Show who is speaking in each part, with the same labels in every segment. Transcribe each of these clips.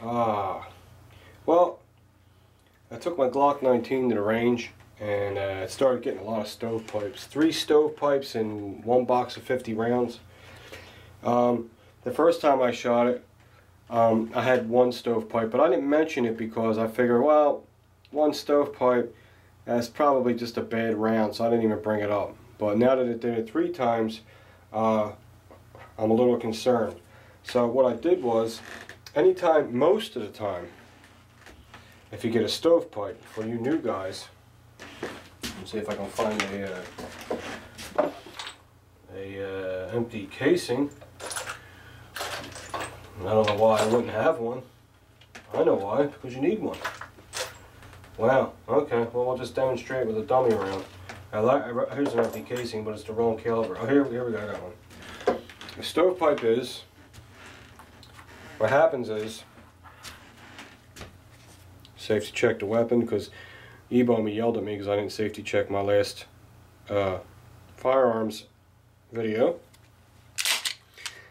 Speaker 1: Well, I took my Glock 19 to the range and started getting a lot of stovepipes. 3 stovepipes in one box of 50 rounds. The first time I shot it, I had 1 stovepipe, but I didn't mention it because I figured, well, 1 stovepipe, that's probably just a bad round, so I didn't even bring it up. But now that it did it 3 times, I'm a little concerned. So what I did was, anytime, most of the time, if you get a stovepipe, for you new guys, let's see if I can find a empty casing. I don't know why I wouldn't have one. I know why, because you need one. Wow, okay, well we'll just demonstrate with a dummy round. Here's an empty casing, but it's the wrong caliber. Oh, here we go, I got one. The stovepipe is, what happens is, safety check the weapon, because E-Bum yelled at me because I didn't safety check my last firearms video.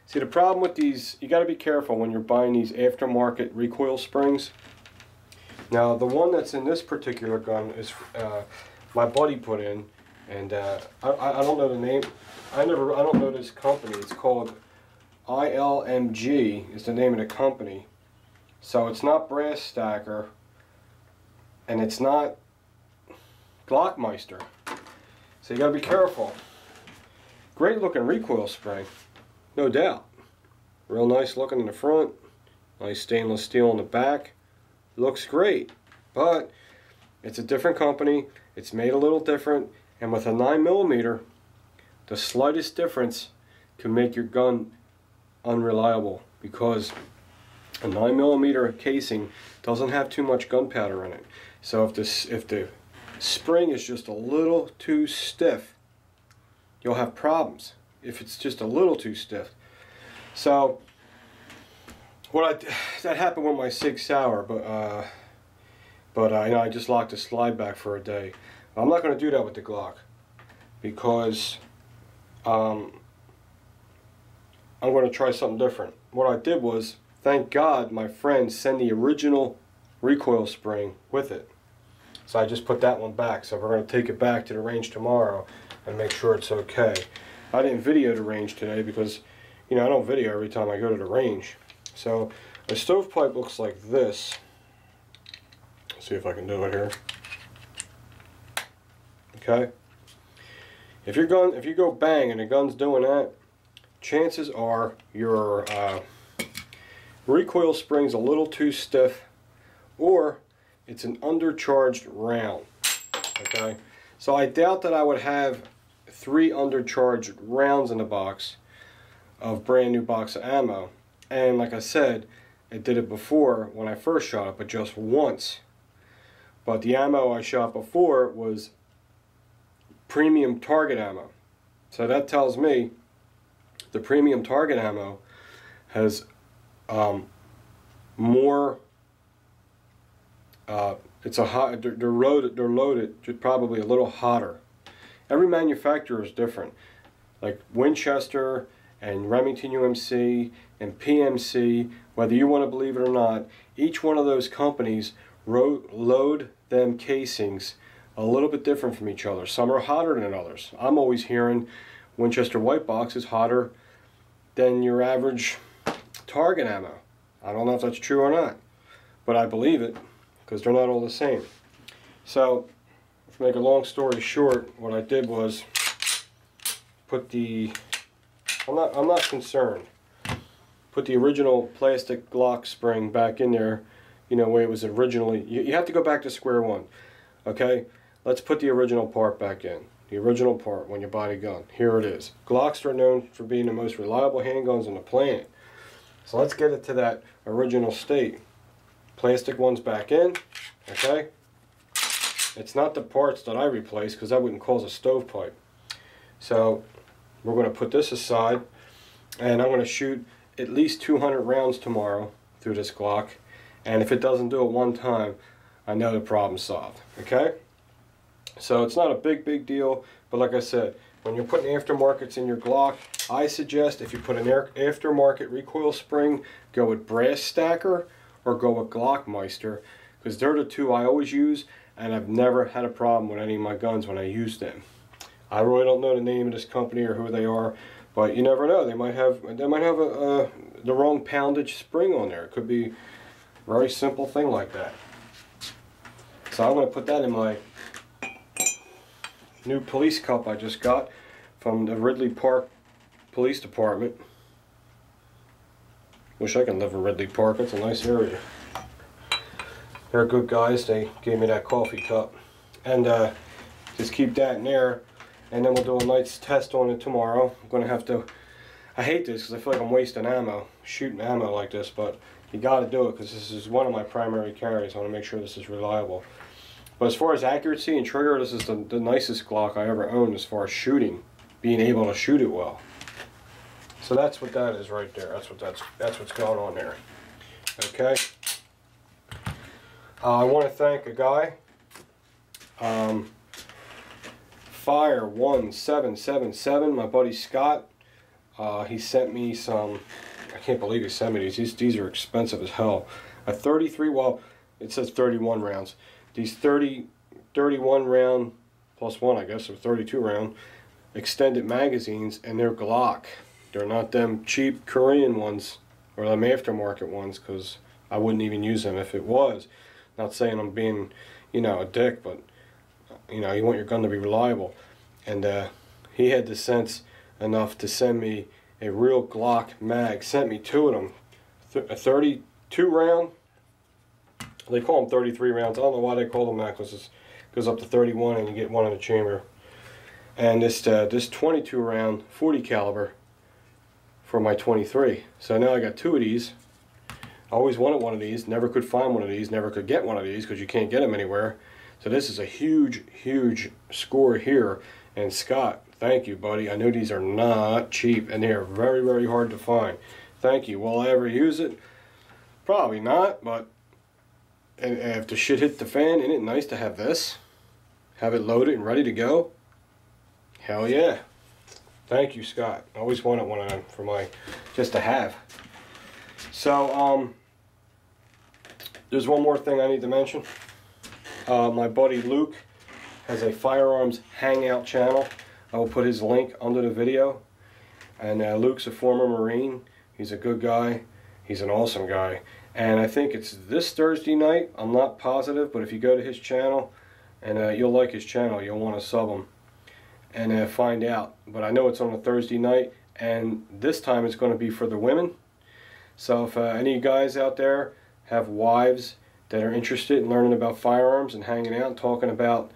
Speaker 1: See, the problem with these, you got to be careful when you're buying these aftermarket recoil springs. Now, the one that's in this particular gun is my buddy put in, and I don't know the name. I don't know this company. It's called ILMG is the name of the company. So it's not Brass Stacker, and it's not Glockmeister. So you got to be careful. Great looking recoil spring, no doubt. Real nice looking in the front. Nice stainless steel in the back. Looks great, but it's a different company. It's made a little different, and with a 9mm, the slightest difference can make your gun unreliable, because a 9mm casing doesn't have too much gunpowder in it. So if the spring is just a little too stiff, you'll have problems. If it's just a little too stiff. So that happened with my Sig Sauer, but you know, I just locked the slide back for a day. I'm not going to do that with the Glock, because I'm going to try something different. What I did was, thank God my friends send the original recoil spring with it. So I just put that one back. So we're going to take it back to the range tomorrow and make sure it's okay. I didn't video the range today because, you know, I don't video every time I go to the range. So a stovepipe looks like this. Let's see if I can do it here. Okay. If you go bang and the gun's doing that, chances are your recoil spring's a little too stiff, or it's an undercharged round. Okay. So I doubt that I would have 3 undercharged rounds in the box of brand new box of ammo. And like I said, I did it before when I first shot it, but just once. But the ammo I shot before was premium target ammo. So that tells me the premium target ammo has more, it's a hot, they're loaded probably a little hotter. Every manufacturer is different. Like Winchester and Remington UMC and PMC, whether you want to believe it or not, each one of those companies load them casings a little bit different from each other. Some are hotter than others. I'm always hearing Winchester White Box is hotter than your average target ammo. I don't know if that's true or not, but I believe it, because they're not all the same. So, to make a long story short, what I did was put the, I'm not concerned, put the original plastic Glock spring back in there, you know, where it was originally. You have to go back to square one. Okay, let's put the original part back in. The original part when you buy a gun. Here it is. Glocks are known for being the most reliable handguns on the planet. So let's get it to that original state. Plastic one's back in. Okay. It's not the parts that I replaced, because that wouldn't cause a stovepipe. So we're going to put this aside, and I'm going to shoot at least 200 rounds tomorrow through this Glock. And if it doesn't do it one time, I know the problem's solved. Okay? So it's not a big deal, but like I said, when you're putting aftermarkets in your Glock, I suggest if you put an aftermarket recoil spring, go with Brass Stacker or go with Glockmeister, because they're the two I always use, and I've never had a problem with any of my guns when I use them. I really don't know the name of this company or who they are, but you never know. They might have the wrong poundage spring on there. It could be a very simple thing like that. So I'm going to put that in my new police cup I just got from the Ridley Park Police Department. Wish I could live in Ridley Park. It's a nice area. They're good guys. They gave me that coffee cup. And just keep that in there. And then we'll do a nice test on it tomorrow. I'm going to have to... I hate this because I feel like I'm wasting ammo, shooting ammo like this, but you got to do it because this is one of my primary carries. I want to make sure this is reliable. But as far as accuracy and trigger, this is the nicest Glock I ever owned as far as shooting, being able to shoot it well. So that's what that is right there. That's what's going on there. Okay. I want to thank a guy. Fire 1777, my buddy Scott. He sent me some. I can't believe he sent me these. These are expensive as hell. A 33. Well, it says 31 rounds. These 31 round plus one, I guess, or 32 round extended magazines, and they're Glock. They're not them cheap Korean ones or them aftermarket ones, because I wouldn't even use them if it was. Not saying I'm being, you know, a dick, but you know, you want your gun to be reliable. And he had the sense enough to send me a real Glock mag. Sent me two of them. A 32 round. They call them 33 rounds. I don't know why they call them that, because it goes up to 31 and you get one in the chamber. And this 22 round 40 caliber for my 23. So now I got two of these. I always wanted one of these. Never could find one of these. Never could get one of these because you can't get them anywhere. So this is a huge, huge score here. And Scott, thank you, buddy. I know these are not cheap, and they are very, very hard to find. Thank you. Will I ever use it? Probably not, but if the shit hit the fan, isn't it nice to have this? Have it loaded and ready to go? Hell yeah. Thank you, Scott. I always wanted one of them for my, just to have. So, there's one more thing I need to mention. My buddy Luke has a firearms hangout channel. I will put his link under the video. And Luke's a former Marine. He's a good guy. He's an awesome guy. And I think it's this Thursday night. I'm not positive, but if you go to his channel, and you'll like his channel, you'll want to sub him and find out. But I know it's on a Thursday night, and this time it's going to be for the women. So if any of you guys out there have wives that are interested in learning about firearms and hanging out and talking about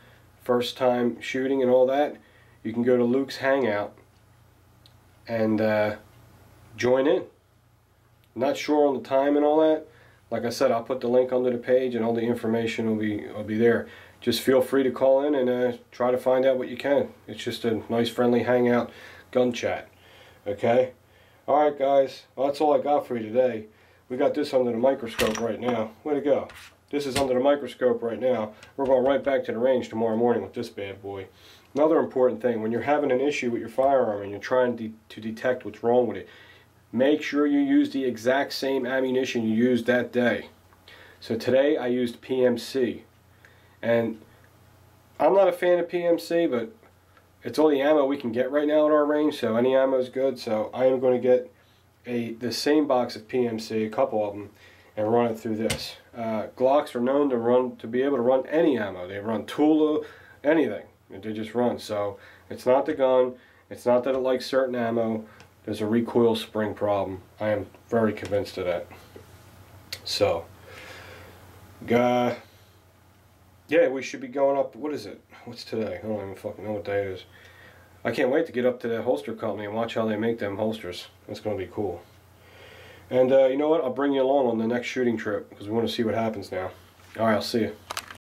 Speaker 1: first time shooting and all that, you can go to Luke's Hangout and join in. Not sure on the time and all that. Like I said, I'll put the link under the page and all the information will be there. Just feel free to call in and try to find out what you can. It's just a nice friendly hangout gun chat. Okay? Alright guys, well, that's all I got for you today. We got this under the microscope right now. Way to go. This is under the microscope right now. We're going right back to the range tomorrow morning with this bad boy. Another important thing, when you're having an issue with your firearm and you're trying to detect what's wrong with it, make sure you use the exact same ammunition you used that day. So today I used PMC. And I'm not a fan of PMC, but it's all the ammo we can get right now at our range, so any ammo is good. So I am going to get the same box of PMC, a couple of them, and run it through this. Glocks are known to be able to run any ammo. They run Tula, anything. They just run. So it's not the gun. It's not that it likes certain ammo. There's a recoil spring problem. I am very convinced of that. So, yeah, we should be going up. What is it? What's today? I don't even fucking know what day it is. I can't wait to get up to that holster company and watch how they make them holsters. That's going to be cool. And you know what? I'll bring you along on the next shooting trip because we want to see what happens now. Alright, I'll see you.